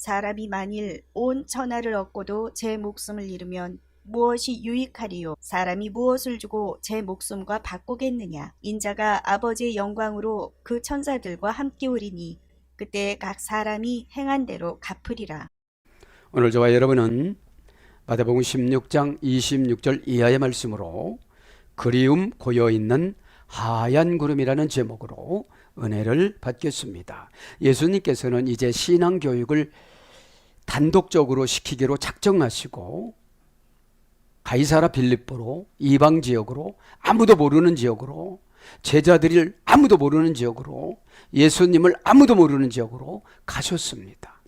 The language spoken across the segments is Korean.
사람이 만일 온 천하를 얻고도 제 목숨을 잃으면 무엇이 유익하리요? 사람이 무엇을 주고 제 목숨과 바꾸겠느냐? 인자가 아버지의 영광으로 그 천사들과 함께 오리니 그때 각 사람이 행한 대로 갚으리라. 오늘 저와 여러분은 마태복음 16장 26절 이하의 말씀으로 그리움 고여있는 하얀 구름이라는 제목으로 은혜를 받겠습니다. 예수님께서는 이제 신앙교육을 단독적으로 시키기로 작정하시고 가이사라 빌립보로, 이방 지역으로, 아무도 모르는 지역으로, 제자들을 아무도 모르는 지역으로, 예수님을 아무도 모르는 지역으로 가셨습니다.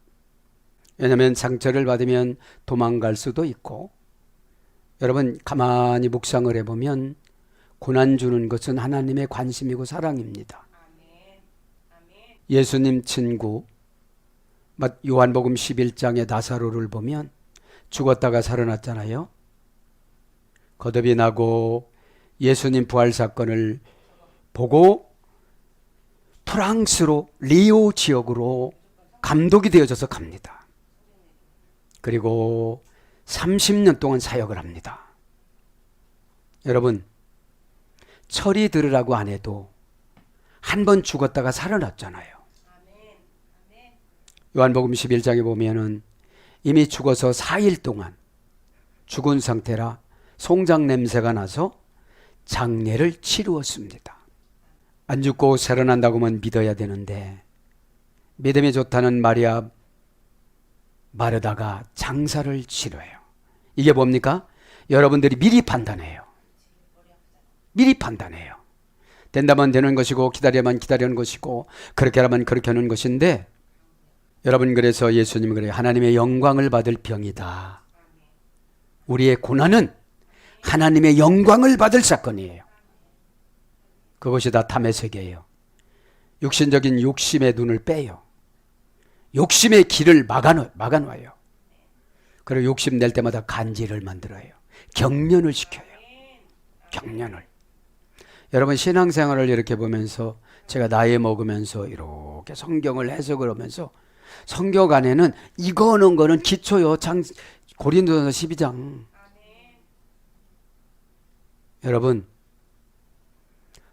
왜냐하면 상처를 받으면 도망갈 수도 있고, 여러분 가만히 묵상을 해보면 고난 주는 것은 하나님의 관심이고 사랑입니다. 예수님 친구 요한복음 11장의 나사로를 보면 죽었다가 살아났잖아요. 거듭이 나고 예수님 부활 사건을 보고 프랑스로 리오 지역으로 감독이 되어져서 갑니다. 그리고 30년 동안 사역을 합니다. 여러분, 철이 들으라고 안 해도 한 번 죽었다가 살아났잖아요. 요한복음 11장에 보면은 이미 죽어서 4일 동안 죽은 상태라 송장 냄새가 나서 장례를 치루었습니다. 안 죽고 살아난다고만 믿어야 되는데 믿음이 좋다는 마르다가 장사를 치러요. 이게 뭡니까? 여러분들이 미리 판단해요. 미리 판단해요. 된다면 되는 것이고 기다려야만 기다리는 것이고 그렇게 하면 그렇게 하는 것인데, 여러분 그래서 예수님은 그래요. 하나님의 영광을 받을 병이다. 우리의 고난은 하나님의 영광을 받을 사건이에요. 그것이 다 탐의 세계예요. 육신적인 욕심의 눈을 빼요. 욕심의 길을 막아놔요. 그리고 욕심 낼 때마다 간지를 만들어요. 경련을 시켜요. 경련을. 여러분 신앙생활을 이렇게 보면서 제가 나이 먹으면서 이렇게 성경을 해석을 하면서 성경 안에는 이거는 거는 기초요. 고린도전서 12장. 여러분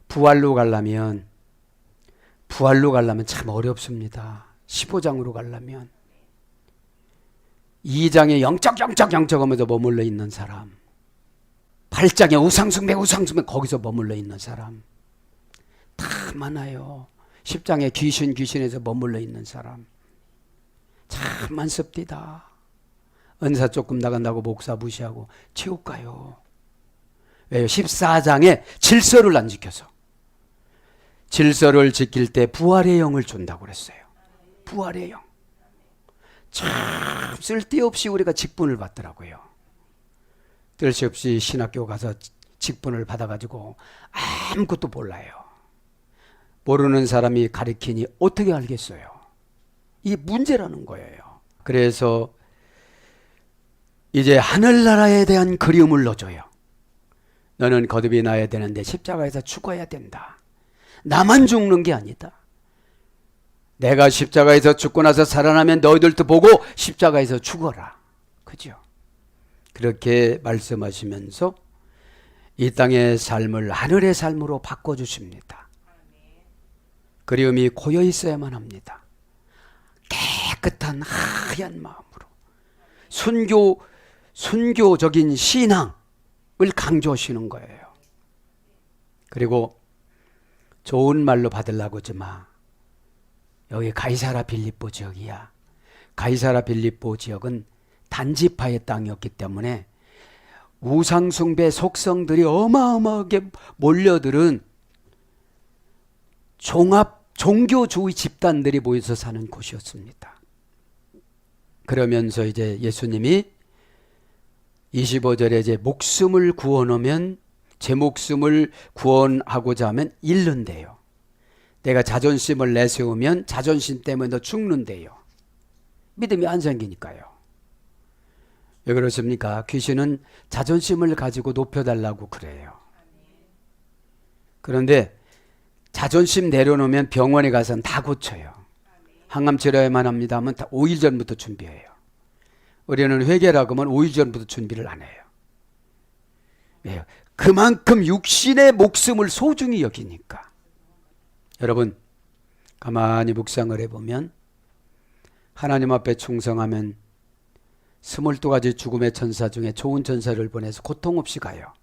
부활로 가려면 참 어렵습니다. 15장으로 가려면 2장에 영적 하면서 머물러 있는 사람, 8장에 우상숭배 거기서 머물러 있는 사람 다 많아요. 10장에 귀신에서 머물러 있는 사람 참 많습니다. 은사 조금 나간다고 목사 무시하고 지옥 가요. 왜요? 14장에 질서를 안 지켜서. 질서를 지킬 때 부활의 영을 준다고 그랬어요. 부활의 영. 참 쓸데없이 우리가 직분을 받더라고요. 쓸데없이 신학교 가서 직분을 받아가지고 아무것도 몰라요. 모르는 사람이 가르치니 어떻게 알겠어요? 이게 문제라는 거예요. 그래서 이제 하늘나라에 대한 그리움을 넣어줘요. 너는 거듭이 나야 되는데 십자가에서 죽어야 된다. 나만 죽는 게 아니다. 내가 십자가에서 죽고 나서 살아나면 너희들도 보고 십자가에서 죽어라. 그죠? 그렇게 말씀하시면서 이 땅의 삶을 하늘의 삶으로 바꿔주십니다. 그리움이 고여 있어야만 합니다. 깨끗한 하얀 마음으로 순교적인 신앙을 강조하시는 거예요. 그리고 좋은 말로 받으려고 하지 마. 여기 가이사라 빌립보 지역이야. 가이사라 빌립보 지역은 단지파의 땅이었기 때문에 우상숭배 속성들이 어마어마하게 몰려들은 종교주의 집단들이 모여서 사는 곳이었습니다. 그러면서 이제 예수님이 25절에 이제 목숨을 구원하면 제 목숨을 구원하고자 하면 잃는데요. 내가 자존심을 내세우면 자존심 때문에 너 죽는데요. 믿음이 안 생기니까요. 왜 그렇습니까? 귀신은 자존심을 가지고 높여달라고 그래요. 그런데 자존심 내려놓으면 병원에 가서는 다 고쳐요. 항암 치료에만 합니다 하면 다 5일 전부터 준비해요. 우리는 회개라고 하면 5일 전부터 준비를 안 해요. 왜요? 그만큼 육신의 목숨을 소중히 여기니까. 여러분, 가만히 묵상을 해보면 하나님 앞에 충성하면 22가지 죽음의 천사 중에 좋은 천사를 보내서 고통 없이 가요.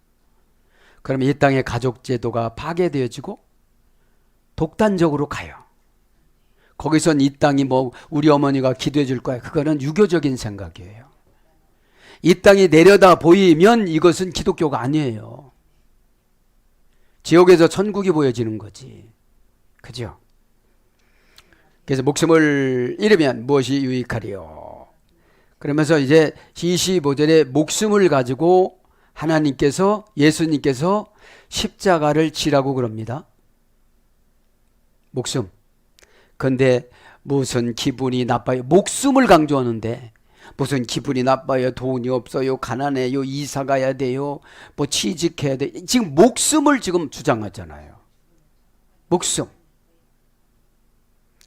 그럼 이 땅의 가족 제도가 파괴되어지고 독단적으로 가요. 거기선 이 땅이 뭐 우리 어머니가 기도해 줄 거야. 그거는 유교적인 생각이에요. 이 땅이 내려다 보이면 이것은 기독교가 아니에요. 지옥에서 천국이 보여지는 거지. 그죠? 그래서 목숨을 잃으면 무엇이 유익하리요? 그러면서 이제 25절에 목숨을 가지고 하나님께서, 예수님께서 십자가를 지라고 그럽니다. 목숨. 근데 무슨 기분이 나빠요? 목숨을 강조하는데 무슨 기분이 나빠요? 돈이 없어요? 가난해요? 이사 가야 돼요? 뭐 취직해야 돼? 지금 목숨을 지금 주장하잖아요. 목숨.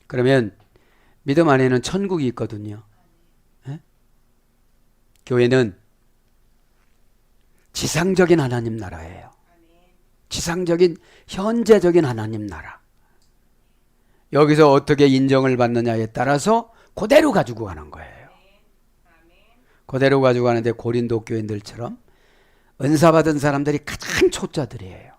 그러면 믿음 안에는 천국이 있거든요. 에? 교회는 지상적인 하나님 나라예요. 지상적인 현재적인 하나님 나라. 여기서 어떻게 인정을 받느냐에 따라서 그대로 가지고 가는 거예요. 그대로 가지고 가는데 고린도 교인들처럼 은사 받은 사람들이 가장 초짜들이에요.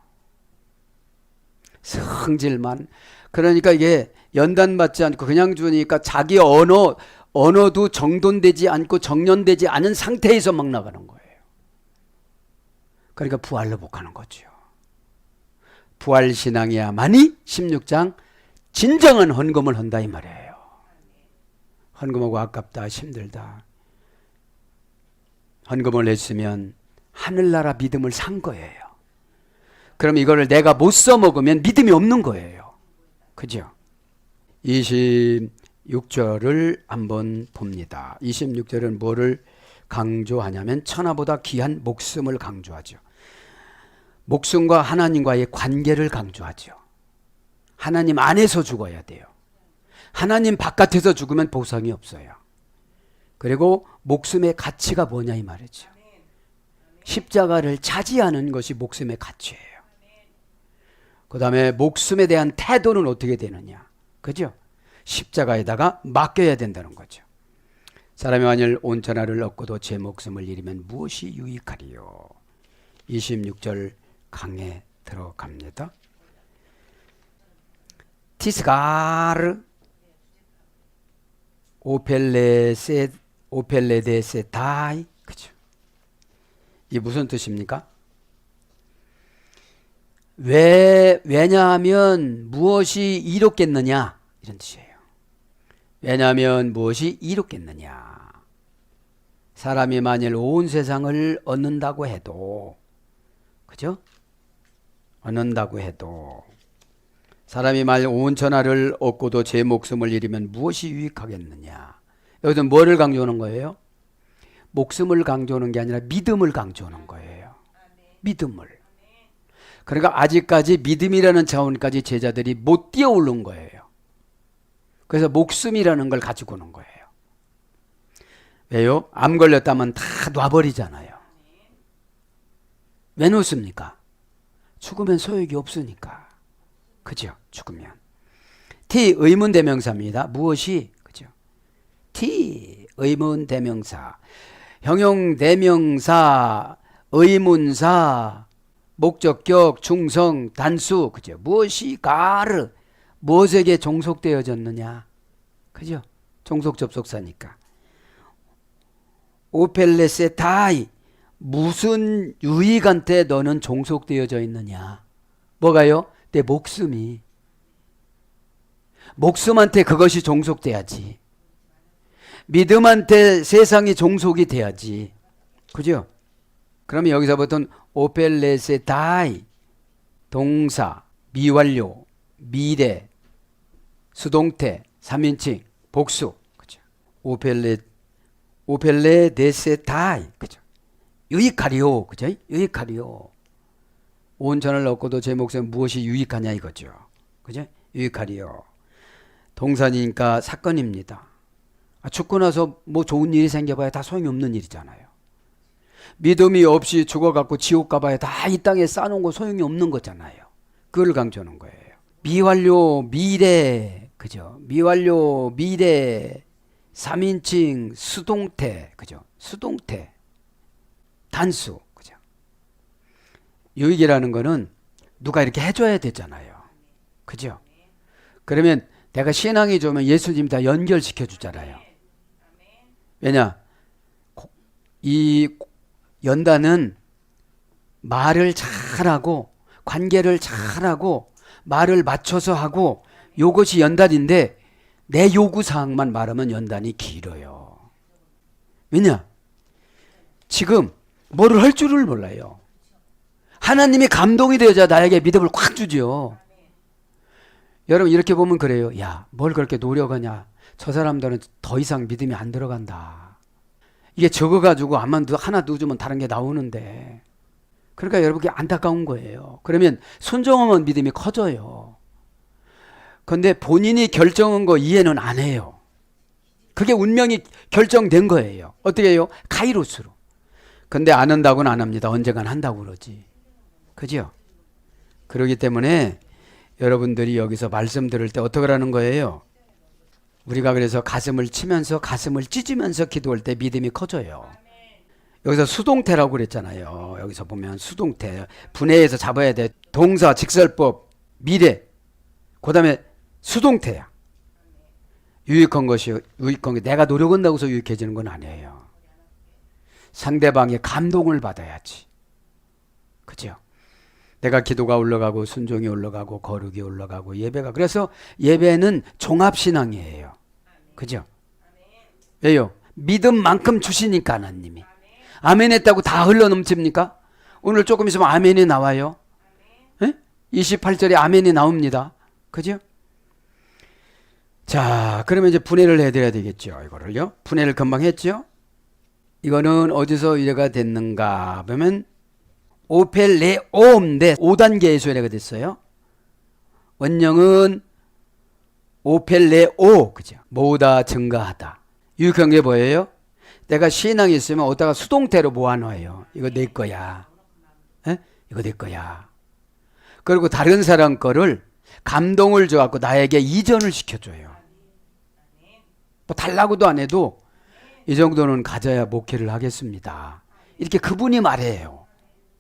성질만. 그러니까 이게 연단받지 않고 그냥 주니까 자기 언어도 정돈되지 않고 정련되지 않은 상태에서 막 나가는 거예요. 그러니까 부활로 복하는 거죠. 부활신앙이야만이 16장 진정한 헌금을 한다 이 말이에요. 헌금하고 아깝다, 힘들다. 헌금을 했으면 하늘나라 믿음을 산 거예요. 그럼 이거를 내가 못 써먹으면 믿음이 없는 거예요. 그죠? 26절을 한번 봅니다. 26절은 뭐를 강조하냐면 천하보다 귀한 목숨을 강조하죠. 목숨과 하나님과의 관계를 강조하죠. 하나님 안에서 죽어야 돼요. 하나님 바깥에서 죽으면 보상이 없어요. 그리고 목숨의 가치가 뭐냐 이 말이죠. 십자가를 차지하는 것이 목숨의 가치예요. 그 다음에 목숨에 대한 태도는 어떻게 되느냐. 그죠? 십자가에다가 맡겨야 된다는 거죠. 사람이 만일 온 천하를 얻고도 제 목숨을 잃으면 무엇이 유익하리요? 26절 강에 들어갑니다. 티스가르 오펠레데세 다이. 그죠? 이게 무슨 뜻입니까? 왜냐하면 무엇이 이롭겠느냐 이런 뜻이에요. 왜냐하면 무엇이 이롭겠느냐. 사람이 만일 온 세상을 얻는다고 해도, 그죠? 얻는다고 해도 사람이 만일 온 천하를 얻고도 제 목숨을 잃으면 무엇이 유익하겠느냐. 여기서 뭐를 강조하는 거예요? 목숨을 강조하는 게 아니라 믿음을 강조하는 거예요. 믿음을. 그러니까 아직까지 믿음이라는 차원까지 제자들이 못 뛰어오른 거예요. 그래서 목숨이라는 걸 가지고 오는 거예요. 왜요? 암 걸렸다면 다 놔버리잖아요. 왜 놓습니까? 죽으면 소용이 없으니까. 그죠? 죽으면. T 의문대명사입니다. 무엇이? 그죠? T 의문대명사. 형용대명사, 의문사, 목적격, 충성, 단수. 그죠? 무엇이 가르. 무엇에게 종속되어졌느냐. 그죠? 종속 접속사니까. 오펠레세타이. 무슨 유익한테 너는 종속되어져 있느냐. 뭐가요? 내 목숨이. 목숨한테 그것이 종속돼야지. 믿음한테 세상이 종속이 돼야지. 그죠? 그러면 여기서부터는 오펠레세타이. 동사, 미완료, 미래, 수동태, 3인칭, 복수. 그죠? 오펠레데세타이. 그죠? 유익하리요. 그죠? 유익하리요. 온 천을 얻고도 제 목숨 무엇이 유익하냐 이거죠. 그죠? 유익하리요. 동산이니까 사건입니다. 죽고 나서 뭐 좋은 일이 생겨봐야 다 소용이 없는 일이잖아요. 믿음이 없이 죽어갖고 지옥 가봐야 다 이 땅에 쌓아놓은 거 소용이 없는 거잖아요. 그걸 강조하는 거예요. 미완료 미래, 그죠? 미완료 미래 3인칭 수동태, 그죠? 수동태 단수, 그죠? 유익이라는 거는 누가 이렇게 해줘야 되잖아요. 그죠? 그러면 내가 신앙이 좋으면 예수님 다 연결시켜 주잖아요. 왜냐? 이 연단은 말을 잘하고 관계를 잘하고 말을 맞춰서 하고 요것이 연단인데 내 요구사항만 말하면 연단이 길어요. 왜냐? 지금 뭐를 할 줄을 몰라요. 하나님이 감동이 되어야 나에게 믿음을 확 주죠. 여러분 이렇게 보면 그래요. 야, 뭘 그렇게 노력하냐. 저 사람들은 더 이상 믿음이 안 들어간다. 이게 적어가지고 암만 하나 넣어주면 다른 게 나오는데. 그러니까 여러분께 안타까운 거예요. 그러면 순종하면 믿음이 커져요. 그런데 본인이 결정한 거 이해는 안 해요. 그게 운명이 결정된 거예요. 어떻게 해요? 카이로스로. 근데 안 한다고는 안 합니다. 언젠간 한다고 그러지. 그죠? 그렇기 때문에 여러분들이 여기서 말씀 들을 때 어떻게 하는 거예요? 우리가 그래서 가슴을 치면서 가슴을 찢으면서 기도할 때 믿음이 커져요. 여기서 수동태라고 그랬잖아요. 여기서 보면 수동태. 분해해서 잡아야 돼. 동사, 직설법, 미래. 그 다음에 수동태야. 유익한 것이 유익한 게 내가 노력한다고 해서 유익해지는 건 아니에요. 상대방의 감동을 받아야지. 그죠? 내가 기도가 올라가고 순종이 올라가고 거룩이 올라가고 예배가. 그래서 예배는 종합신앙이에요. 그죠? 왜요? 믿음만큼 주시니까 하나님이. 아멘 했다고 다 흘러넘칩니까? 오늘 조금 있으면 아멘이 나와요. 28절에 아멘이 나옵니다. 그죠? 자, 그러면 이제 분해를 해드려야 되겠죠. 이거를요. 분해를 금방 했죠. 이거는 어디서 이래가 됐는가 보면 오펠레오인데 5단계의 소리가 됐어요. 원령은 오펠레오, 그죠? 모으다 증가하다. 유익한 게 뭐예요? 내가 신앙이 있으면 어디다가 수동태로 모아놔요. 이거 내 거야. 에? 이거 내 거야. 그리고 다른 사람 거를 감동을 줘갖고 나에게 이전을 시켜줘요. 뭐 달라고도 안 해도 이 정도는 가져야 목회를 하겠습니다. 이렇게 그분이 말해요.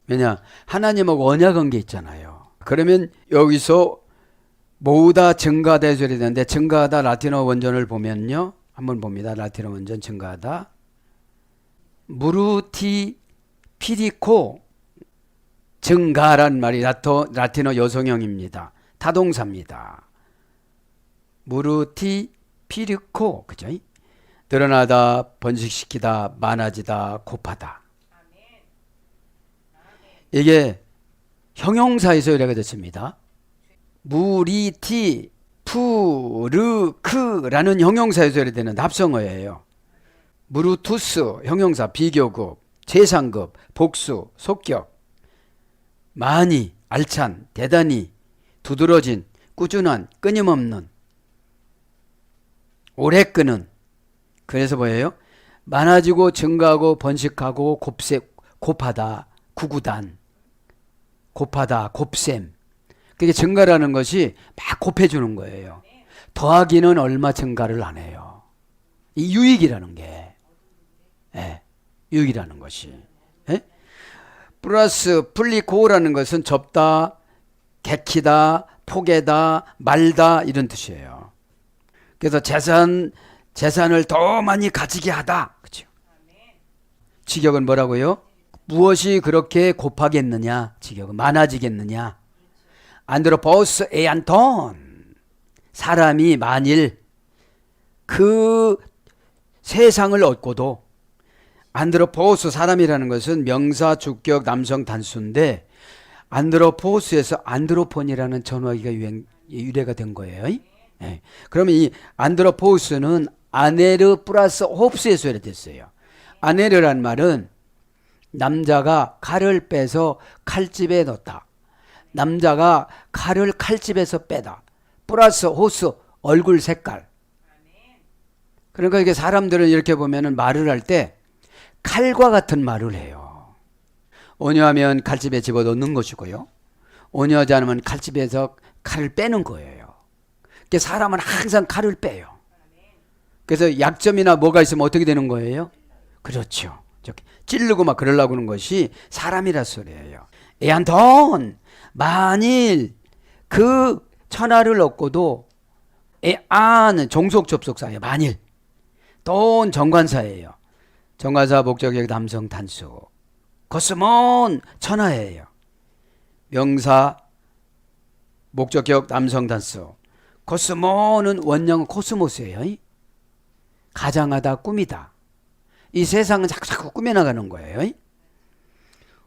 왜냐? 하나님하고 언약한 게 있잖아요. 그러면 여기서 모으다 증가하다 해줘야 되는데 증가하다 라틴어 원전을 보면요. 한번 봅니다. 라틴어 원전 증가하다. 무르티 피리코 증가란 말이 라틴어 여성형입니다. 타동사입니다. 무르티 피리코, 그죠? 늘어나다, 번식시키다, 많아지다, 곱하다. 이게 형용사에서 이렇게 됐습니다. 무리티 푸르크라는 형용사에서 이렇게 되는 합성어예요. 무르투스 형용사 비교급, 재상급, 복수, 속격, 많이, 알찬, 대단히, 두드러진, 꾸준한, 끊임없는, 오래 끄는. 그래서 뭐예요? 많아지고 증가하고 번식하고 곱하다, 구구단, 곱하다, 곱셈. 그게 증가라는 것이 막 곱해주는 거예요. 더하기는 얼마 증가를 안 해요. 이 유익이라는 게, 유익이라는 것이. 플러스 플리코라는 것은 접다, 객히다, 포개다, 말다 이런 뜻이에요. 그래서 재산을 더 많이 가지게 하다. 그렇죠? 직역은 뭐라고요? 무엇이 그렇게 곱하겠느냐? 직역은 많아지겠느냐? 안드로포스 에안톤. 사람이 만일 그 세상을 얻고도 안드로포스 사람이라는 것은 명사, 주격, 남성 단수인데 안드로포스에서 안드로폰이라는 전화기가 유래가 된 거예요. 네. 그러면 이 안드로포스는 아네르 플러스 홉스에서 유래됐어요. 아네르란 말은 남자가 칼을 빼서 칼집에 넣다. 남자가 칼을 칼집에서 빼다. 플러스 호스 얼굴 색깔. 그러니까 이게 사람들은 이렇게 보면은 말을 할 때 칼과 같은 말을 해요. 온유하면 칼집에 집어넣는 것이고요. 온유하지 않으면 칼집에서 칼을 빼는 거예요. 그러니까 사람은 항상 칼을 빼요. 그래서 약점이나 뭐가 있으면 어떻게 되는 거예요? 그렇죠. 찌르고 막 그러려고 하는 것이 사람이라 소리예요. 애안돈 만일 그 천하를 얻고도 애안은 종속 접속사예요. 만일 돈 정관사예요. 정관사 목적격 남성 단수. 코스몬 천하예요. 명사 목적격 남성 단수. 코스몬은 원형 코스모스예요. 가장하다 꿈이다. 이 세상은 자꾸 꾸며나가는 거예요.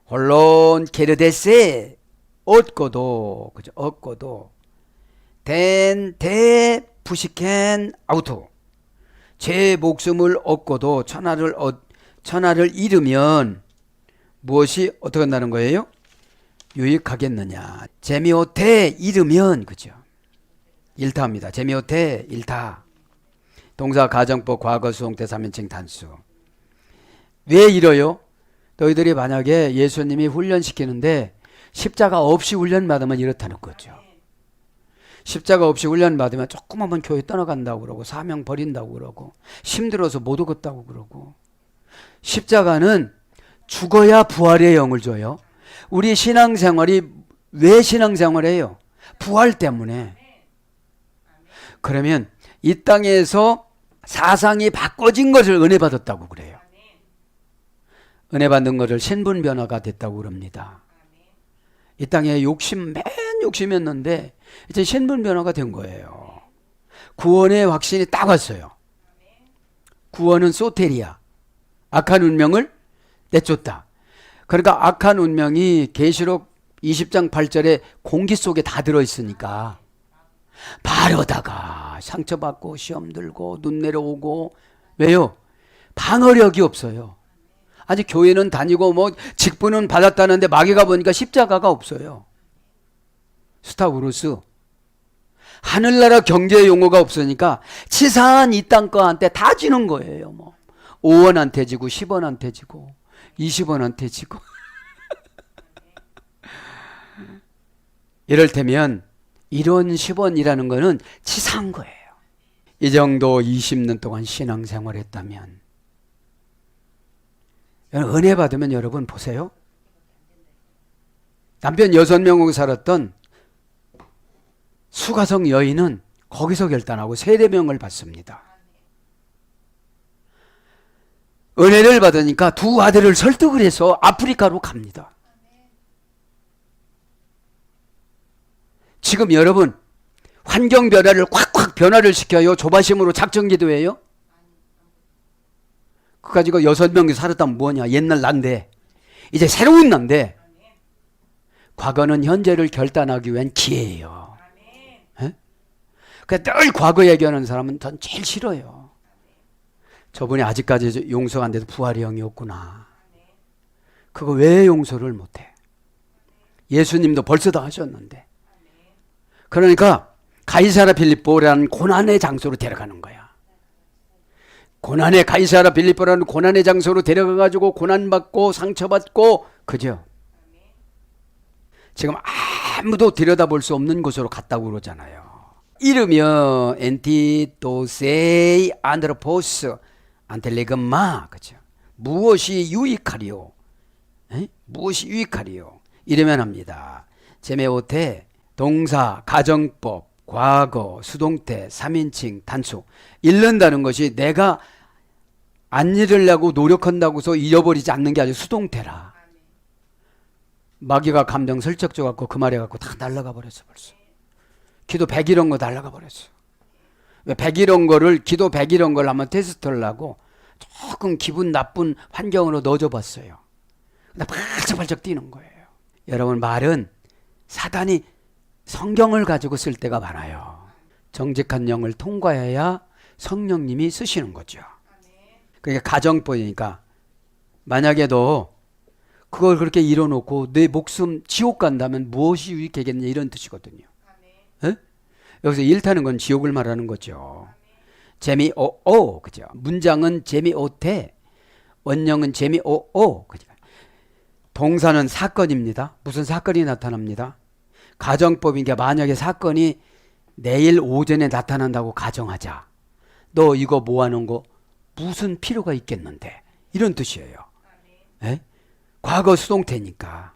홀론 게르데세 얻고도 그죠? 얻고도 대 부시켄 아우토 제 목숨을 얻고도 천하를 잃으면 무엇이 어떻게 한다는 거예요? 유익하겠느냐. 재미오태 잃으면 그죠? 일타입니다. 재미오태 일타. 동사 가정법 과거 수동태 3인칭 단수. 왜 잃어요? 너희들이 만약에 예수님이 훈련시키는데 십자가 없이 훈련 받으면 이렇다는 거죠. 십자가 없이 훈련 받으면 조금 한번 교회 떠나간다고 그러고 사명 버린다고 그러고 힘들어서 못 오겠다고 그러고. 십자가는 죽어야 부활의 영을 줘요. 우리 신앙생활이 왜 신앙생활이에요? 부활 때문에. 그러면 이 땅에서 사상이 바꿔진 것을 은혜 받았다고 그래요. 은혜 받는 것을 신분 변화가 됐다고 그럽니다. 이 땅에 맨 욕심이었는데 이제 신분 변화가 된 거예요. 구원의 확신이 딱 왔어요. 구원은 소테리아. 악한 운명을 내쫓다. 그러니까 악한 운명이 계시록 20장 8절에 공기 속에 다 들어있으니까 바르다가 상처받고 시험 들고 눈 내려오고. 왜요? 방어력이 없어요. 아직 교회는 다니고 뭐 직분은 받았다는데 마귀가 보니까 십자가가 없어요. 스타우루스. 하늘나라 경제 용어가 없으니까 치사한 이 땅과한테 다 지는 거예요. 뭐 5원한테 지고 10원한테 지고 20원한테 지고. 이럴테면 이런 10원이라는 거는 치사한 거예요. 이 정도 20년 동안 신앙생활 했다면 은혜 받으면 여러분 보세요. 남편 6명하고 살았던 수가성 여인은 거기서 결단하고 세례명을 받습니다. 은혜를 받으니까 두 아들을 설득을 해서 아프리카로 갑니다. 지금 여러분 환경 변화를 콱콱 변화를 시켜요? 조바심으로 작정 기도해요? 그 가지고 6명이 살았다면 뭐냐? 옛날 난데 이제 새로운 난데. 과거는 현재를 결단하기 위한 기회예요. 그러니까 늘 과거 얘기하는 사람은 전 제일 싫어요. 저분이 아직까지 용서가 안 돼도 부활의 영이 없구나. 그거 왜 용서를 못해? 예수님도 벌써 다 하셨는데. 그러니까 가이사라 빌립보라는 고난의 장소로 데려가는 거야. 고난의 가이사라 빌립보라는 고난의 장소로 데려가가지고 고난받고 상처받고. 그죠? 지금 아무도 들여다볼 수 없는 곳으로 갔다고 그러잖아요. 이르며 엔티도세이 안드로포스 안텔레그마. 그죠? 무엇이 유익하리요? 무엇이 유익하리요? 이러면 합니다. 제메오테 동사, 가정법, 과거, 수동태, 3인칭, 단수. 잃는다는 것이 내가 안 잃으려고 노력한다고 해서 잃어버리지 않는 게 아니라 수동태라. 마귀가 감정 슬쩍 줘갖고 그 말해갖고 다 날아가 버렸어 벌써. 기도 100 이런 거 날아가 버렸어. 왜 100 이런 거를 기도 100 이런 걸 한번 테스트를 하고 조금 기분 나쁜 환경으로 넣어줘 봤어요. 근데 발짝발짝 뛰는 거예요. 여러분 말은 사단이 성경을 가지고 쓸 때가 많아요. 정직한 영을 통과해야 성령님이 쓰시는 거죠. 그러니까 가정법이니까 만약에 너 그걸 그렇게 이뤄놓고 내 목숨 지옥 간다면 무엇이 유익하겠냐 이런 뜻이거든요. 에? 여기서 일타는 건 지옥을 말하는 거죠. 재미오오, 그죠? 문장은 재미오태, 원형은 재미오오, 그죠? 동사는 사건입니다. 무슨 사건이 나타납니다. 가정법이니까 만약에 사건이 내일 오전에 나타난다고 가정하자. 너 이거 뭐 하는 거 무슨 필요가 있겠는데, 이런 뜻이에요. 예? 과거 수동태니까.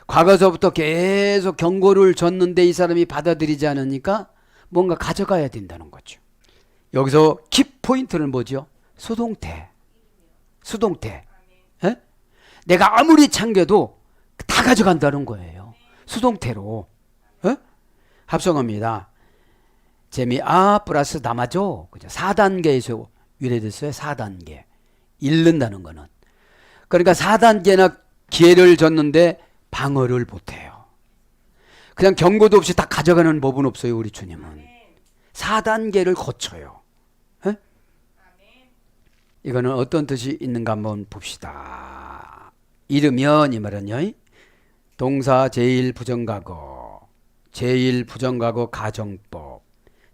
과거서부터 계속 경고를 줬는데 이 사람이 받아들이지 않으니까 뭔가 가져가야 된다는 거죠. 여기서 키포인트는 뭐죠? 수동태. 수동태. 예? 내가 아무리 참겨도 다 가져간다는 거예요. 수동태로. 예? 합성어입니다. 재미아 플러스 담아줘. 그죠? 4단계에서 유래됐어요. 4단계. 잃는다는 거는. 그러니까 4단계나 기회를 줬는데 방어를 못해요. 그냥 경고도 없이 다 가져가는 법은 없어요. 우리 주님은 4단계를 거쳐요. 에? 이거는 어떤 뜻이 있는가 한번 봅시다. 이르면 이 말은요, 동사 제1부정과거, 제1부정과거 가정법,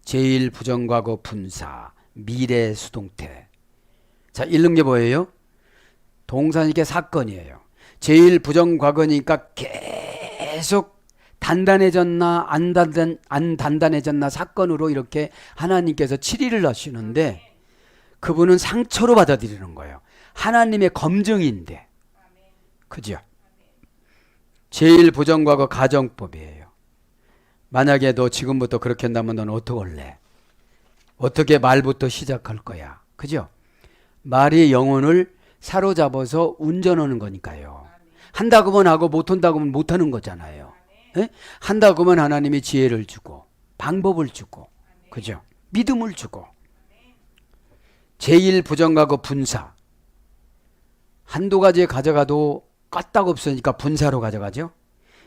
제1부정과거 분사, 미래 수동태. 자, 잃는 게 뭐예요? 동사니까 사건이에요. 제1부정과거니까 계속 단단해졌나 안 단단해졌나 사건으로 이렇게 하나님께서 7일을 하시는데 그분은 상처로 받아들이는 거예요. 하나님의 검증인데. 그죠? 제1부정과거 가정법이에요. 만약에 너 지금부터 그렇게 한다면 너는 어떻게 할래? 어떻게 말부터 시작할 거야? 그죠? 말이 영혼을 사로잡아서 운전하는 거니까요. 한다고 하면 하고 못한다고 하면 못하는 거잖아요. 예? 한다고 하면 하나님이 지혜를 주고 방법을 주고, 그죠? 믿음을 주고. 제1부정과거 분사. 한두 가지 가져가도 까딱없으니까 분사로 가져가죠.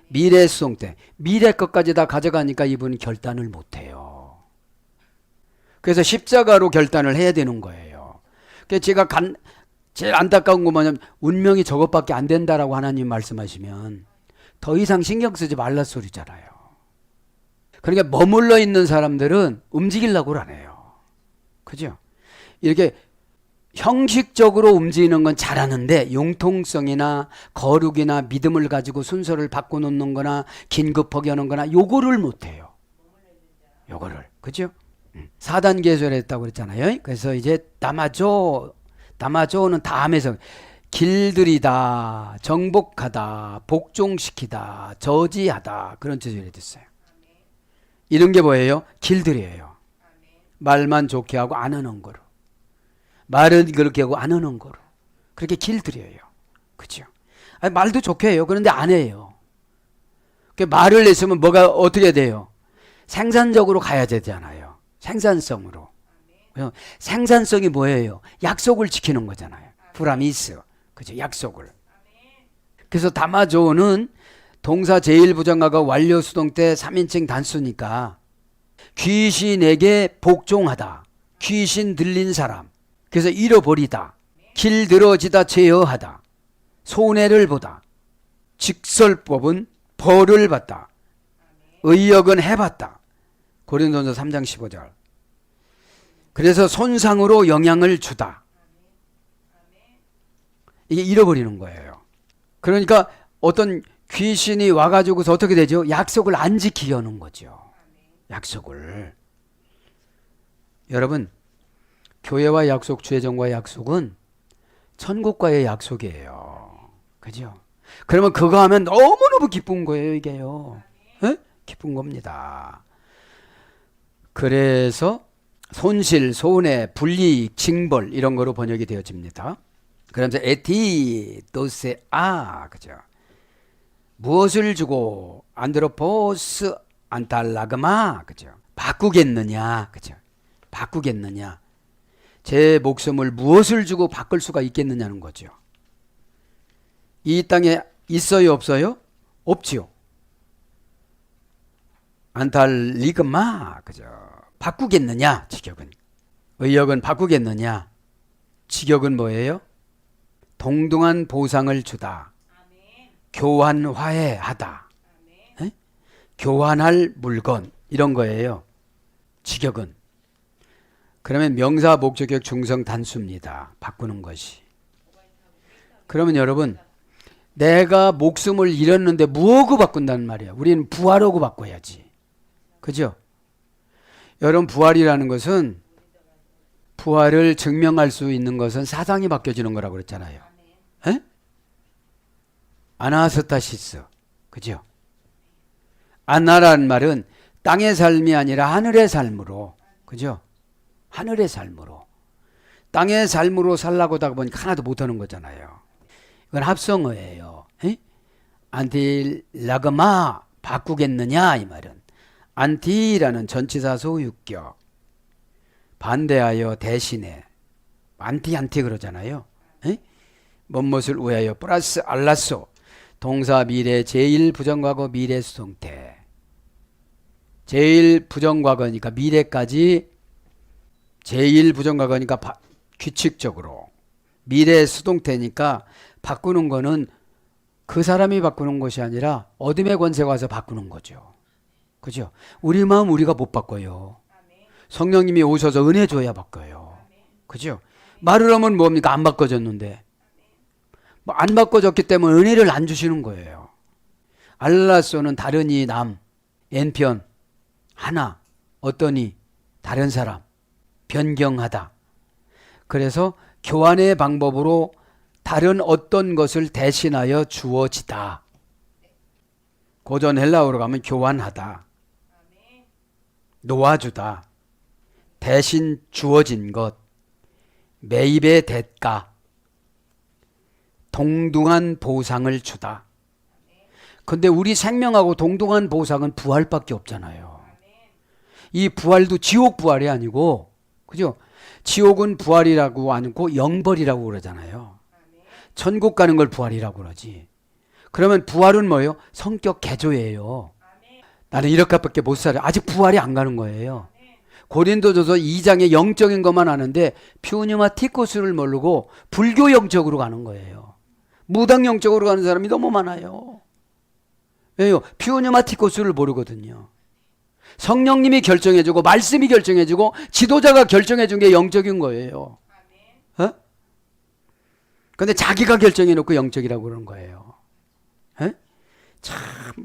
미래 수동태. 미래 것까지 다 가져가니까 이분은 결단을 못해요. 그래서 십자가로 결단을 해야 되는 거예요. 그래서 제가 제일 안타까운 건 뭐냐면 운명이 저것밖에 안 된다라고 하나님 말씀하시면 더 이상 신경 쓰지 말라 소리잖아요. 그러니까 머물러 있는 사람들은 움직이려고 안 해요. 그죠? 이렇게 형식적으로 움직이는 건 잘하는데 융통성이나 거룩이나 믿음을 가지고 순서를 바꿔놓는 거나 긴급하게 하는 거나 요거를 못해요. 요거를. 그죠? 4단계에서 했다고 그랬잖아요. 그래서 이제 담아줘는 다음에서 길들이다, 정복하다, 복종시키다, 저지하다, 그런 뜻이 됐어요. 이런 게 뭐예요? 길들여요. 말만 좋게 하고 안 하는 거로. 말은 그렇게 하고 안 하는 거로. 그렇게 길들여요. 그죠? 아니, 말도 좋게 해요. 그런데 안 해요. 말을 했으면 뭐가 어떻게 돼요? 생산적으로 가야 되잖아요. 생산성으로. 생산성이 뭐예요? 약속을 지키는 거잖아요. 프라미스. 그죠? 약속을. 그래서 담아줘는 동사 제1부정과거 완료 수동태 3인칭 단수니까 귀신에게 복종하다. 귀신 들린 사람. 그래서 잃어버리다. 길들어지다 제어하다. 손해를 보다. 직설법은 벌을 받다. 의역은 해봤다. 고린도전서 3장 15절. 그래서 손상으로 영향을 주다. 이게 잃어버리는 거예요. 그러니까 어떤 귀신이 와가지고서 어떻게 되죠? 약속을 안 지키게 하는 거죠. 약속을. 여러분, 교회와 약속, 주의정과 약속은 천국과의 약속이에요. 그죠? 그러면 그거 하면 너무너무 기쁜 거예요, 이게요. 에? 기쁜 겁니다. 그래서 손실, 손해, 불이익, 징벌 이런 거로 번역이 되어집니다. 그러면서 에티도세아, 그죠? 무엇을 주고 안드로포스 안탈라그마, 그죠? 바꾸겠느냐, 그죠? 바꾸겠느냐? 제 목숨을 무엇을 주고 바꿀 수가 있겠느냐는 거죠. 이 땅에 있어요, 없어요? 없지요. 안탈리그마, 그죠? 바꾸겠느냐, 직역은. 의역은 바꾸겠느냐. 직역은 뭐예요? 동등한 보상을 주다. 교환 화해하다. 교환할 물건 이런 거예요. 직역은. 그러면 명사 목적격 중성 단수입니다. 바꾸는 것이. 그러면 여러분, 내가 목숨을 잃었는데 무엇고 바꾼다는 말이야. 우리는 부활하고 바꿔야지. 그죠? 여러분, 부활이라는 것은, 부활을 증명할 수 있는 것은 사상이 바뀌어지는 거라고 그랬잖아요. 에? 아나스타시스. 그죠? 아나라는 말은 땅의 삶이 아니라 하늘의 삶으로. 그죠? 하늘의 삶으로. 땅의 삶으로 살라고 하다 보니까 하나도 못하는 거잖아요. 이건 합성어예요. 에? 안티라그마 바꾸겠느냐 이 말은. 안티라는 전치사 소유격. 반대하여 대신에. 안티 그러잖아요. 에? 무엇을 위하여 플러스 알라소. 동사 미래 제1부정과거 미래 수동태. 제1부정과거니까 미래까지 제1부정과거니까 규칙적으로. 미래 수동태니까 바꾸는 거는 그 사람이 바꾸는 것이 아니라 어둠의 권세가 와서 바꾸는 거죠. 그죠? 우리 마음 우리가 못 바꿔요. 성령님이 오셔서 은혜 줘야 바꿔요. 그죠? 말을 하면 뭡니까? 안 바꿔졌는데. 안 바꿔졌기 때문에 은혜를 안 주시는 거예요. 알라소는 다른이 남, N편, 하나, 어떠니, 다른 사람, 변경하다. 그래서 교환의 방법으로 다른 어떤 것을 대신하여 주어지다. 고전 헬라어로 가면 교환하다. 놓아주다. 대신 주어진 것. 매입의 대가. 동등한 보상을 주다. 근데 우리 생명하고 동등한 보상은 부활밖에 없잖아요. 이 부활도 지옥 부활이 아니고, 그죠? 지옥은 부활이라고 않고 영벌이라고 그러잖아요. 천국 가는 걸 부활이라고 그러지. 그러면 부활은 뭐예요? 성격 개조예요. 나는 이렇게밖에 못 살아. 아직 부활이 안 가는 거예요. 고린도전서 2장의 영적인 것만 아는데 퓨뉴마티코스를 모르고 불교 영적으로 가는 거예요. 무당 영적으로 가는 사람이 너무 많아요. 왜요? 퓨뉴마티코스를 모르거든요. 성령님이 결정해주고 말씀이 결정해주고 지도자가 결정해준 게 영적인 거예요. 어? 근데 자기가 결정해놓고 영적이라고 그러는 거예요. 에? 참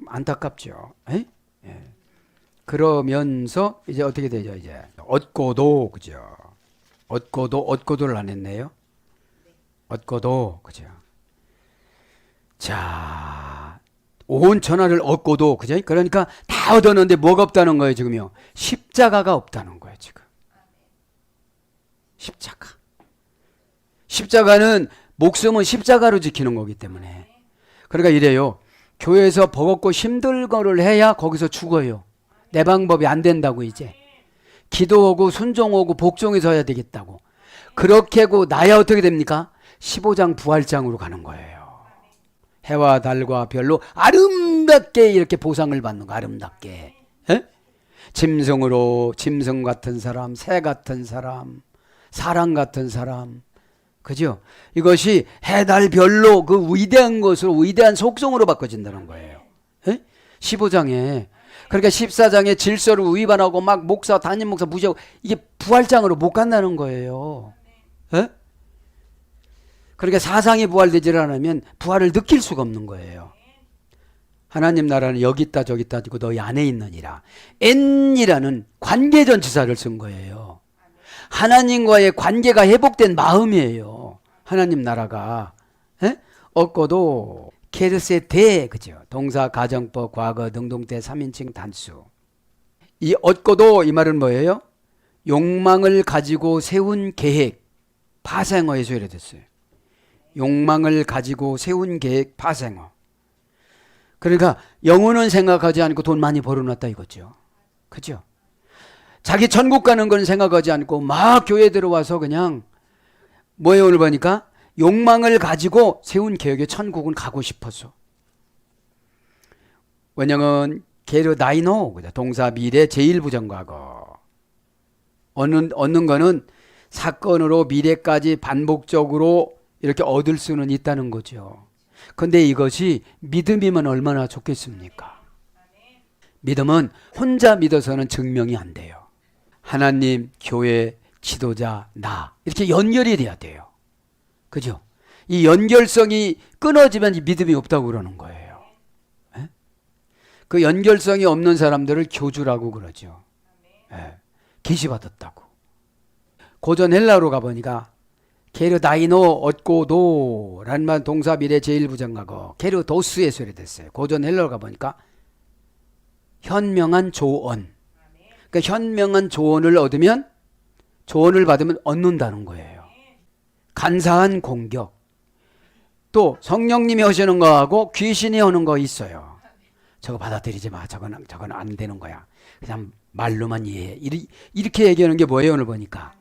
안타깝죠. 에? 예. 그러면서 이제 어떻게 되죠? 이제 얻고도, 그죠? 얻고도를 안 했네요. 얻고도, 그죠? 자, 온 천하를 얻고도, 그죠? 그러니까 다 얻었는데 뭐가 없다는 거예요, 지금요? 십자가가 없다는 거예요, 지금. 십자가. 십자가는 목숨은 십자가로 지키는 거기 때문에. 그러니까 이래요. 교회에서 버겁고 힘들 거를 해야 거기서 죽어요. 내 방법이 안 된다고 이제. 기도하고 순종하고 복종해서 해야 되겠다고. 그렇게 하고 나야 어떻게 됩니까? 15장 부활장으로 가는 거예요. 해와 달과 별로 아름답게 이렇게 보상을 받는 거. 아름답게. 에? 짐승으로 짐승 같은 사람, 새 같은 사람, 사람 같은 사람. 그죠? 이것이 해, 달, 별로 그 위대한 것으로 위대한 속성으로 바꿔진다는 거예요. 에? 15장에. 그러니까 14장에 질서를 위반하고 막 목사, 담임 목사 무시하고 이게 부활장으로 못 간다는 거예요. 에? 그러니까 사상이 부활되지 않으면 부활을 느낄 수가 없는 거예요. 하나님 나라는 여기 있다 저기 있다 지고 너희 안에 있느니라. N이라는 관계전치사를 쓴 거예요. 하나님과의 관계가 회복된 마음이에요. 하나님 나라가. 에? 얻고도 케르세테, 그죠? 동사, 가정법, 과거, 능동태, 3인칭 단수. 이 얻고도 이 말은 뭐예요? 욕망을 가지고 세운 계획, 파생어에서 이래 됐어요. 욕망을 가지고 세운 계획, 파생어. 그러니까 영혼은 생각하지 않고 돈 많이 벌어놨다 이거죠. 그죠? 자기 천국 가는 건 생각하지 않고 막 교회 들어와서 그냥 뭐예요? 오늘 보니까 욕망을 가지고 세운 계획에 천국은 가고 싶어서. 왜냐면 게르다이노, 동사 미래 제1부정과거. 얻는 거는 사건으로 미래까지 반복적으로 이렇게 얻을 수는 있다는 거죠. 근데 이것이 믿음이면 얼마나 좋겠습니까? 믿음은 혼자 믿어서는 증명이 안 돼요. 하나님, 교회, 지도자, 나 이렇게 연결이 돼야 돼요. 그죠? 이 연결성이 끊어지면 이 믿음이 없다고 그러는 거예요. 예? 그 연결성이 없는 사람들을 교주라고 그러죠. 예. 계시 받았다고. 고전 헬라로 가보니까 게르다이노 얻고도 라는 말 동사 미래 제1부정하고 게르도스에 소리됐어요. 고전 헬라로 가보니까 현명한 조언. 그러니까 현명한 조언을 얻으면 조언을 받으면 얻는다는 거예요. 간사한 공격. 또 성령님이 하시는 거하고 귀신이 하는 거 있어요. 저거 받아들이지 마. 저건 안 되는 거야. 그냥 말로만 이해해. 이렇게 얘기하는 게 뭐예요? 오늘 보니까.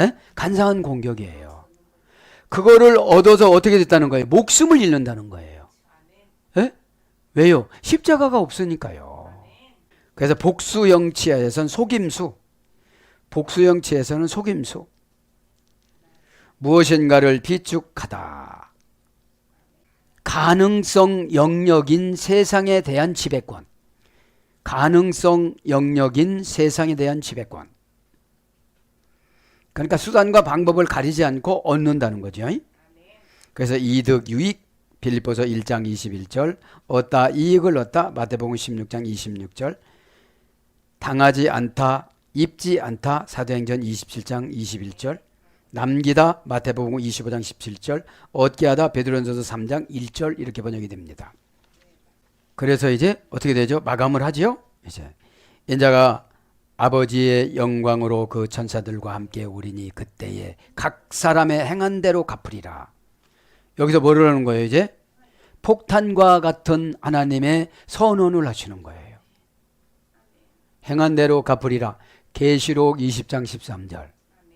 에? 간사한 공격이에요. 그거를 얻어서 어떻게 됐다는 거예요? 목숨을 잃는다는 거예요. 에? 왜요? 십자가가 없으니까요. 그래서 복수영치에서는 속임수. 복수영치에서는 속임수. 무엇인가를 비축하다. 가능성 영역인 세상에 대한 지배권. 가능성 영역인 세상에 대한 지배권. 그러니까 수단과 방법을 가리지 않고 얻는다는 거죠. 그래서 이득, 유익, 빌립보서 1장 21절, 얻다, 이익을 얻다, 마태복음 16장 26절, 당하지 않다, 입지 않다, 사도행전 27장 21절, 남기다, 마태복음 25장 17절, 얻게 하다, 베드로전서 3장 1절 이렇게 번역이 됩니다. 그래서 이제 어떻게 되죠? 마감을 하지요? 이제 인자가 아버지의 영광으로 그 천사들과 함께 오리니 그때에 각 사람의 행한 대로 갚으리라. 여기서 뭐를 하는 거예요? 이제 폭탄과 같은 하나님의 선언을 하시는 거예요. 행한 대로 갚으리라. 계시록 20장 13절.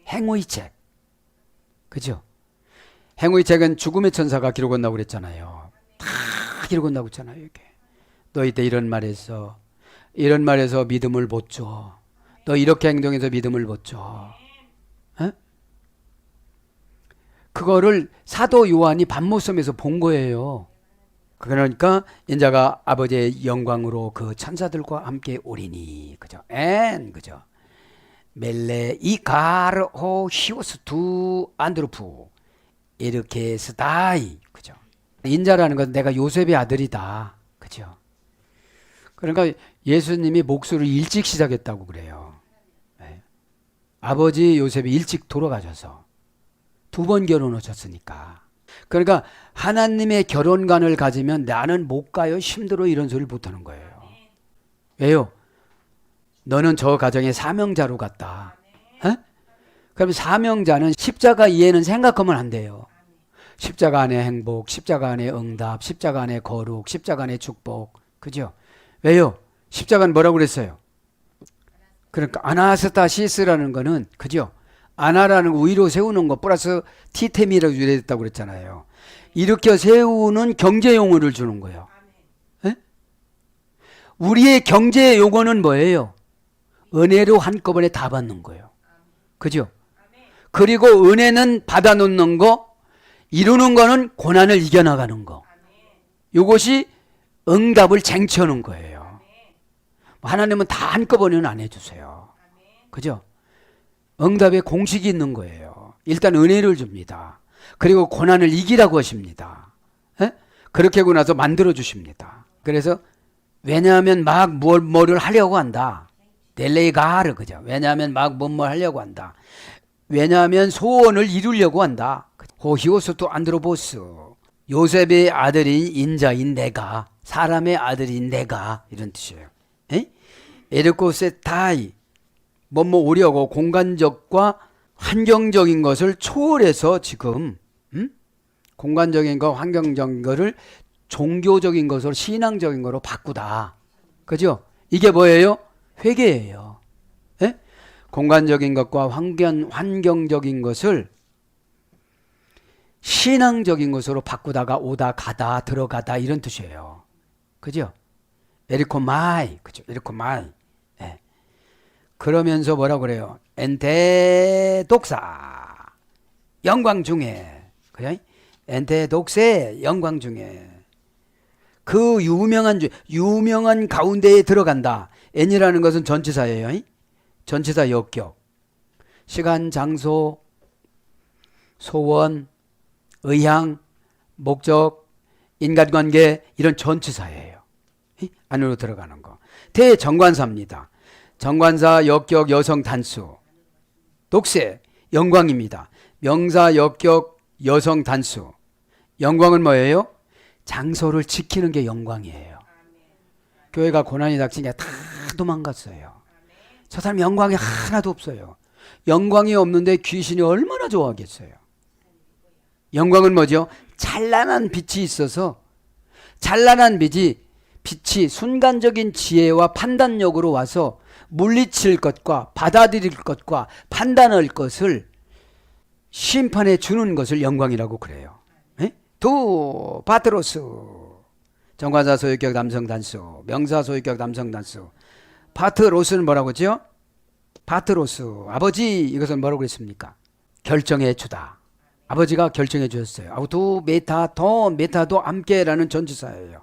행위의 책. 그죠? 행위의 책은 죽음의 천사가 기록한다고 그랬잖아요. 다 기록한다고 했잖아요. 이게. 너 이때 이런 말해서 믿음을 못 줘. 너 이렇게 행동해서 믿음을 못 줘. 에? 그거를 사도 요한이 밤모섬에서 본 거예요. 그러니까 인자가 아버지의 영광으로 그 천사들과 함께 오리니. 그죠? 그죠? 멜레 이가르호 히오스 두 안드로프 이렇게 스다이. 그죠? 인자라는 건 내가 요셉의 아들이다. 그죠? 그러니까 예수님이 목수를 일찍 시작했다고 그래요. 네. 아버지 요셉이 일찍 돌아가셔서 2번 결혼하셨으니까. 그러니까 하나님의 결혼관을 가지면 나는 못 가요, 힘들어, 이런 소리를 못하는 거예요. 왜요? 너는 저 가정의 사명자로 갔다. 에? 그럼 사명자는 십자가 이해는 생각하면 안 돼요. 십자가 안에 행복, 십자가 안에 응답, 십자가 안에 거룩, 십자가 안에 축복. 그죠? 왜요? 십자가는 뭐라고 그랬어요? 그러니까 아나스타시스라는 거는, 그죠? 아나라는 거 위로 세우는 거 플러스 티템이라고 유래됐다고 그랬잖아요. 이렇게 세우는 경제 용어를 주는 거예요. 에? 우리의 경제 용어는 뭐예요? 은혜로 한꺼번에 다 받는 거예요. 그죠? 그리고 은혜는 받아놓는 거, 이루는 거는 고난을 이겨나가는 거. 이것이 응답을 쟁취하는 거예요. 하나님은 다 한꺼번에는 안 해주세요. 그죠? 응답에 공식이 있는 거예요. 일단 은혜를 줍니다. 그리고 고난을 이기라고 하십니다. 에? 그렇게 하고 나서 만들어 주십니다. 그래서 왜냐하면 막 뭐를 하려고 한다. 델레이가르. 그죠? 왜냐하면 막 뭘 하려고 한다. 왜냐하면 소원을 이루려고 한다. 호히오스토 안드로보스. 요셉의 아들인 인자인 내가, 사람의 아들인 내가, 이런 뜻이에요. 에르코세타이. 뭐뭐 오려고 공간적과 환경적인 것을 초월해서 지금 공간적인 거, 환경적인 거를 종교적인 것으로, 신앙적인 거로 바꾸다. 그죠? 이게 뭐예요? 회개예요. 예? 공간적인 것과 환경적인 것을 신앙적인 것으로 바꾸다가 오다 가다 들어가다 이런 뜻이에요. 그죠? 에리코마이. 그죠? 에리코마이. 예. 그러면서 뭐라고 그래요? 엔테 독사 영광 중에. 그죠? 엔테 독세 영광 중에. 그 유명한 가운데에 들어간다. 엔이라는 것은 전치사예요. 전치사 역격. 시간, 장소, 소원, 의향, 목적, 인간관계 이런 전치사예요. 안으로 들어가는 거. 대정관사입니다. 정관사, 역격, 여성, 단수. 독세, 영광입니다. 명사, 역격, 여성, 단수. 영광은 뭐예요? 장소를 지키는 게 영광이에요. 교회가 고난이 닥치니까 다 도망갔어요. 저 사람 영광이 하나도 없어요. 영광이 없는데 귀신이 얼마나 좋아하겠어요. 영광은 뭐죠? 찬란한 빛이 있어서 찬란한 빛이 순간적인 지혜와 판단력으로 와서 물리칠 것과 받아들일 것과 판단할 것을 심판해 주는 것을 영광이라고 그래요. 두 파트로스 정관사 소유격 남성 단수 명사 소유격 남성 단수 파트로스는 뭐라고 하죠? 파트로스 아버지 이것은 뭐라고 그랬습니까? 결정해 주다. 아버지가 결정해 주셨어요. 아우두 메타도 함께라는 전치사예요.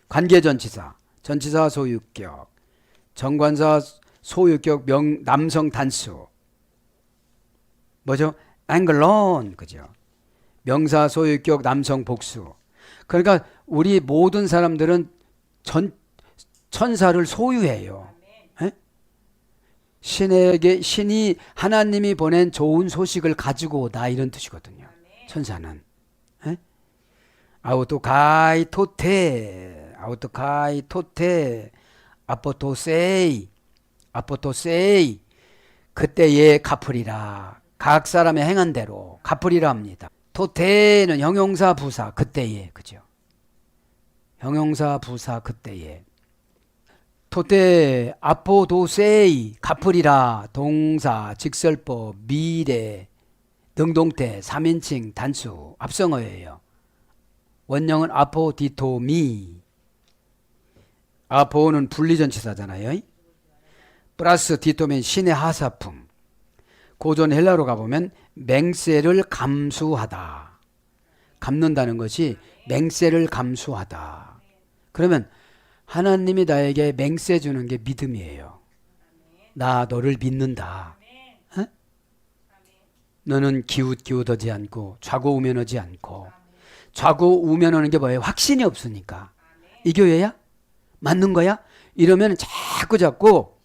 관계전치사 전치사 소유격 정관사 소유격 남성 단수 뭐죠? 앵글론 그죠? 명사 소유격 남성 복수. 그러니까 우리 모든 사람들은 천사를 소유해요. 에? 신이 하나님이 보낸 좋은 소식을 가지고 오다 이런 뜻이거든요. 천사는. 에? 아우토카이 토테 아포토세이 그때에 갚으리라. 각 사람의 행한 대로 갚으리라 합니다. 토테는 형용사 부사 그때에 그죠? 형용사 부사 그때에 토테 아포도세이 갚으리라 동사 직설법 미래 능동태 3인칭 단수 합성어예요. 원형은 아포디토미 아포는 분리전치사잖아요. 플러스 디토면 신의 하사품 고전 헬라로 가보면 맹세를 감수하다. 갚는다는 것이 맹세를 감수하다. 그러면 하나님이 나에게 맹세 주는 게 믿음이에요. 나 너를 믿는다. 어? 너는 기웃기웃하지 않고 좌고우면하지 않고 좌고우면하는 게 뭐예요? 확신이 없으니까. 이 교회야? 맞는 거야? 이러면 자꾸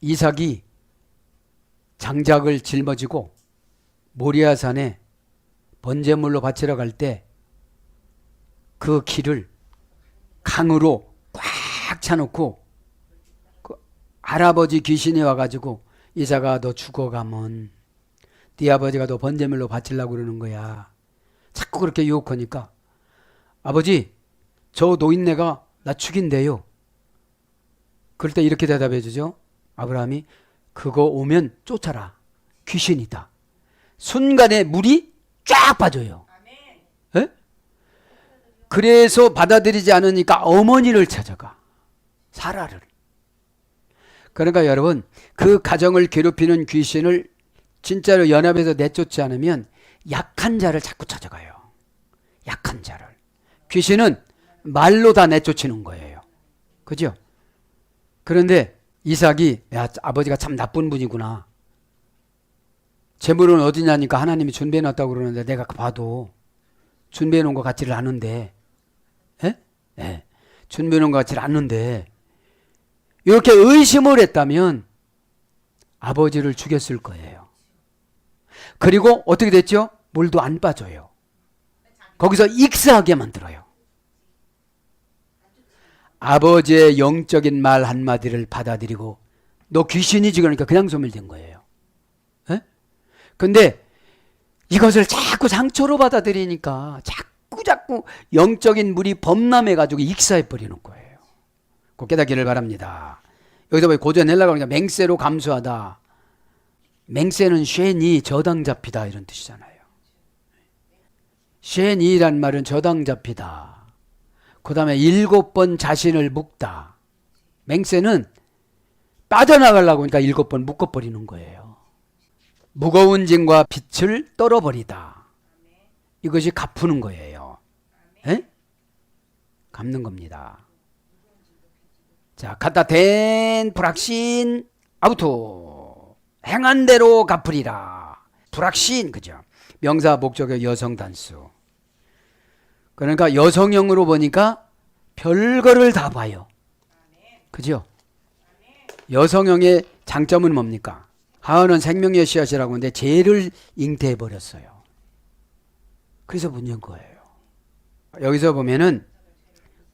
이삭이 장작을 짊어지고 모리아산에 번제물로 바치러 갈 때 그 길을 강으로 꽉 차놓고 그 할아버지 귀신이 와가지고 이삭아 너 죽어가면 네 아버지가 너 번제물로 바치려고 그러는 거야. 자꾸 그렇게 유혹하니까 아버지 저 노인네가 나 죽인대요. 그럴 때 이렇게 대답해 주죠. 아브라함이 그거 오면 쫓아라. 귀신이다. 순간에 물이 쫙 빠져요. 에? 그래서 받아들이지 않으니까 어머니를 찾아가. 사라를. 그러니까 여러분 그 가정을 괴롭히는 귀신을 진짜로 연합해서 내쫓지 않으면 약한 자를 자꾸 찾아가요. 약한 자를. 귀신은 말로 다 내쫓는 거예요. 그죠? 그런데 이삭이 야 아버지가 참 나쁜 분이구나. 재물은 어디냐니까 하나님이 준비해 놨다고 그러는데 내가 봐도 준비해 놓은 것 같지를 않은데 준비해 놓은 것 같지를 않는데 이렇게 의심을 했다면 아버지를 죽였을 거예요. 그리고 어떻게 됐죠? 물도 안 빠져요. 거기서 익사하게 만들어요. 아버지의 영적인 말 한마디를 받아들이고 너 귀신이지 그러니까 그냥 소멸된 거예요. 근데 이것을 자꾸 상처로 받아들이니까 자꾸 영적인 물이 범람해가지고 익사해버리는 거예요. 꼭 깨닫기를 바랍니다. 여기서 보면 고전 헬라가 그러니까 맹세로 감수하다. 맹세는 쉐니 저당 잡히다 이런 뜻이잖아요. 쉐니란 말은 저당 잡히다. 그 다음에 7번 자신을 묶다. 맹세는 빠져나가려고 하니까 7번 묶어버리는 거예요. 무거운 짐과 빛을 떨어버리다. 이것이 갚는 거예요. 에? 갚는 겁니다. 자, 갖다 댄 불확신 아우토. 행한 대로 갚으리라. 불확신, 그죠? 명사 목적의 여성 단수. 그러니까 여성형으로 보니까 별거를 다 봐요. 그죠? 여성형의 장점은 뭡니까? 하은은 생명의 씨앗이라고 하는데 죄를 잉태해 버렸어요. 그래서 문제인 거예요. 여기서 보면은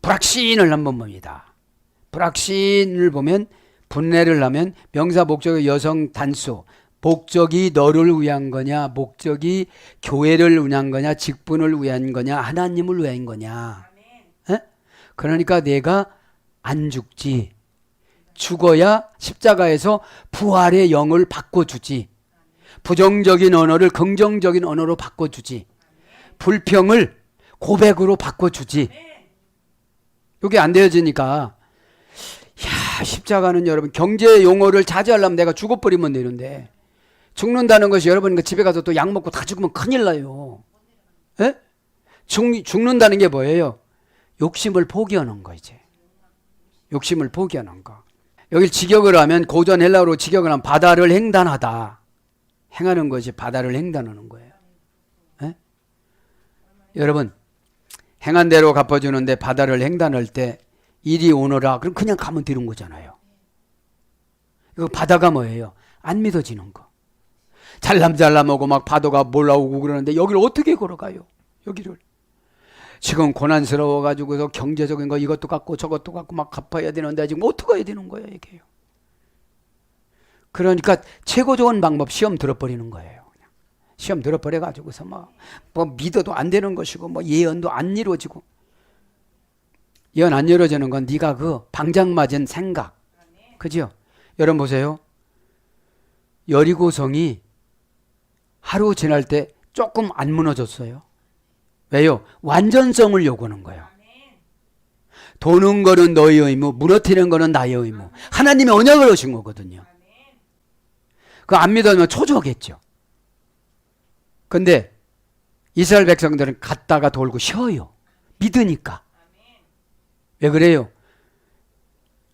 불확신을 한번 봅니다. 불확신을 보면 분례를 하면 명사 목적의 여성 단수. 목적이 너를 위한 거냐, 목적이 교회를 위한 거냐, 직분을 위한 거냐, 하나님을 위한 거냐. 에? 그러니까 내가 안 죽지. 죽어야 십자가에서 부활의 영을 바꿔주지. 부정적인 언어를 긍정적인 언어로 바꿔주지. 불평을 고백으로 바꿔주지. 이게 안 되어지니까 야, 십자가는 여러분 경제 용어를 자제하려면 내가 죽어버리면 되는데 죽는다는 것이 여러분 그 집에 가서 또 약 먹고 다 죽으면 큰일 나요. 에? 죽는다는 게 뭐예요? 욕심을 포기하는 거 이제. 욕심을 포기하는 거. 여기 직역을 하면 고전 헬라어로 직역을 하면 바다를 횡단하다. 행하는 것이 바다를 횡단하는 거예요. 에? 여러분 행한 대로 갚아주는데 바다를 횡단할 때 이리 오너라. 그럼 그냥 가면 되는 거잖아요. 이거 바다가 뭐예요? 안 믿어지는 거. 잘남잘남하고 막 파도가 몰라오고 그러는데 여기를 어떻게 걸어가요? 여기를. 지금 고난스러워가지고서 경제적인 거 이것도 갖고 저것도 갖고 막 갚아야 되는데 지금 어떻게 해야 되는 거예요 이게요. 그러니까 최고 좋은 방법 시험 들어버리는 거예요. 그냥. 시험 들어버려가지고서 뭐 믿어도 안 되는 것이고 뭐 예언도 안 이루어지고. 예언 안 이루어지는 건 네가 그 방장 맞은 생각. 그죠? 여러분 보세요. 여리고성이 하루 지날 때 조금 안 무너졌어요. 왜요? 완전성을 요구하는 거예요. 도는 거는 너의 의무, 무너뜨리는 거는 나의 의무. 하나님의 언약을 하신 거거든요. 그거 안 믿으면 초조하겠죠. 근데 이스라엘 백성들은 갔다가 돌고 쉬어요. 믿으니까. 왜 그래요?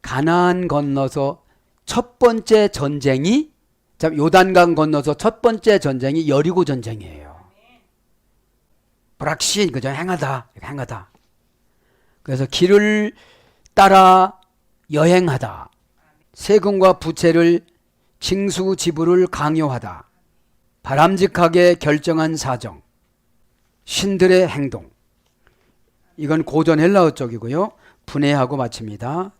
가나안 건너서 첫 번째 전쟁이 요단강 건너서 첫 번째 전쟁이 여리고 전쟁이에요. 불확신, 그죠? 행하다. 행하다. 그래서 길을 따라 여행하다. 세금과 부채를 징수 지불을 강요하다. 바람직하게 결정한 사정. 신들의 행동. 이건 고전 헬라어 쪽이고요. 분해하고 마칩니다.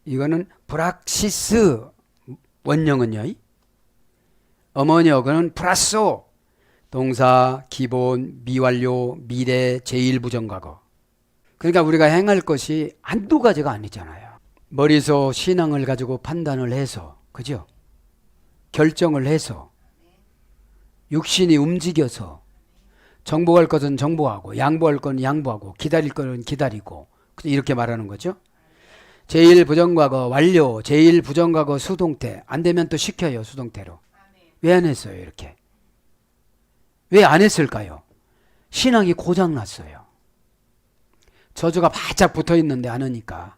이거는 브락시스 원형은요. 어머니어는 프라소. 동사, 기본, 미완료, 미래, 제1부정과거. 그러니까 우리가 행할 것이 한두 가지가 아니잖아요. 머리서 신앙을 가지고 판단을 해서, 그죠? 결정을 해서, 육신이 움직여서, 정복할 것은 정복하고, 양보할 것은 양보하고, 기다릴 것은 기다리고, 이렇게 말하는 거죠. 제1부정과거 완료, 제1부정과거 수동태. 안 되면 또 시켜요, 수동태로. 왜 안 했어요, 이렇게? 왜 안 했을까요? 신앙이 고장났어요. 저주가 바짝 붙어 있는데 안 하니까.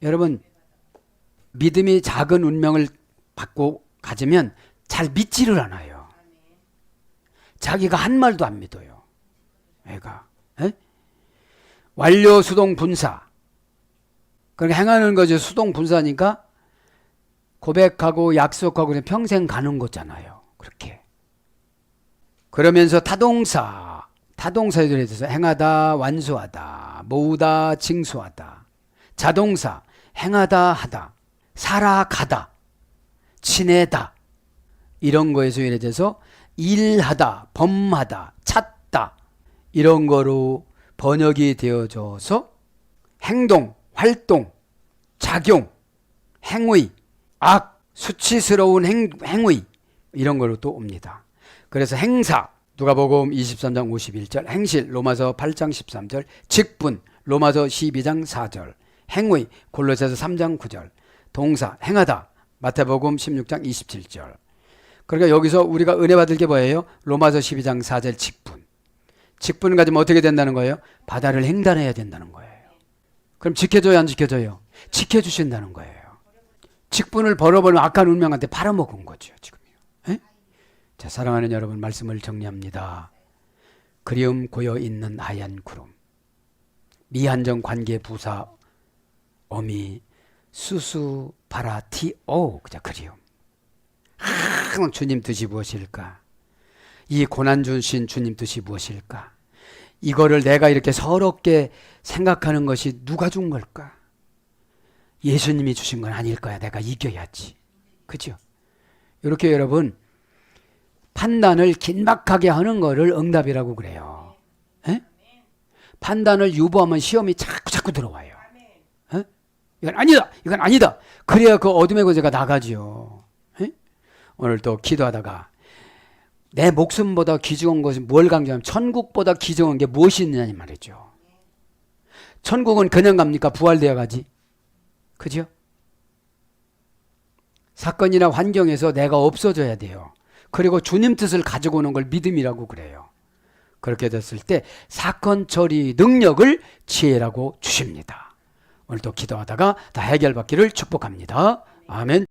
여러분, 믿음이 작은 운명을 받고 가지면 잘 믿지를 않아요. 자기가 한 말도 안 믿어요. 애가. 에? 완료 수동 분사. 그렇게 행하는 것이 수동 분사니까 고백하고 약속하고 평생 가는 거잖아요. 그렇게. 그러면서 타동사에 대해서 행하다, 완수하다, 모으다, 징수하다. 자동사, 행하다, 하다, 살아가다, 지내다. 이런 거에서 예를 들어서 일하다, 범하다, 찾다. 이런 거로 번역이 되어져서 행동, 활동, 작용, 행위, 악, 수치스러운 행위 이런 걸로 또 옵니다. 그래서 행사, 누가복음 23장 51절, 행실, 로마서 8장 13절, 직분, 로마서 12장 4절, 행위, 골로새서 3장 9절, 동사, 행하다, 마태복음 16장 27절. 그러니까 여기서 우리가 은혜 받을 게 뭐예요? 로마서 12장 4절 직분. 직분을 가지면 어떻게 된다는 거예요? 바다를 횡단해야 된다는 거예요. 그럼 지켜줘요, 안 지켜줘요? 지켜주신다는 거예요. 60분을 벌어버리면 악한 운명한테 팔아먹은 거죠, 지금요. 에? 자, 사랑하는 여러분, 말씀을 정리합니다. 그리움 고여 있는 하얀 구름, 미한정 관계 부사 어미 수수 파라티오, 그자 그리움. 항상 주님 뜻이 무엇일까? 이 고난 주신 주님 뜻이 무엇일까? 이거를 내가 이렇게 서럽게 생각하는 것이 누가 준 걸까? 예수님이 주신 건 아닐 거야. 내가 이겨야지. 그죠? 이렇게 여러분, 판단을 긴박하게 하는 거를 응답이라고 그래요. 에? 판단을 유보하면 시험이 자꾸 들어와요. 에? 이건 아니다. 이건 아니다. 그래야 그 어둠의 권세가 나가지요. 에? 오늘 또 기도하다가 내 목숨보다 귀중한 것이 뭘 강조하면 천국보다 귀중한 게 무엇이 있느냐 말이죠. 천국은 그냥 갑니까? 부활되어 가지. 그죠? 사건이나 환경에서 내가 없어져야 돼요. 그리고 주님 뜻을 가지고 오는 걸 믿음이라고 그래요. 그렇게 됐을 때 사건 처리 능력을 지혜라고 주십니다. 오늘도 기도하다가 다 해결받기를 축복합니다. 아멘.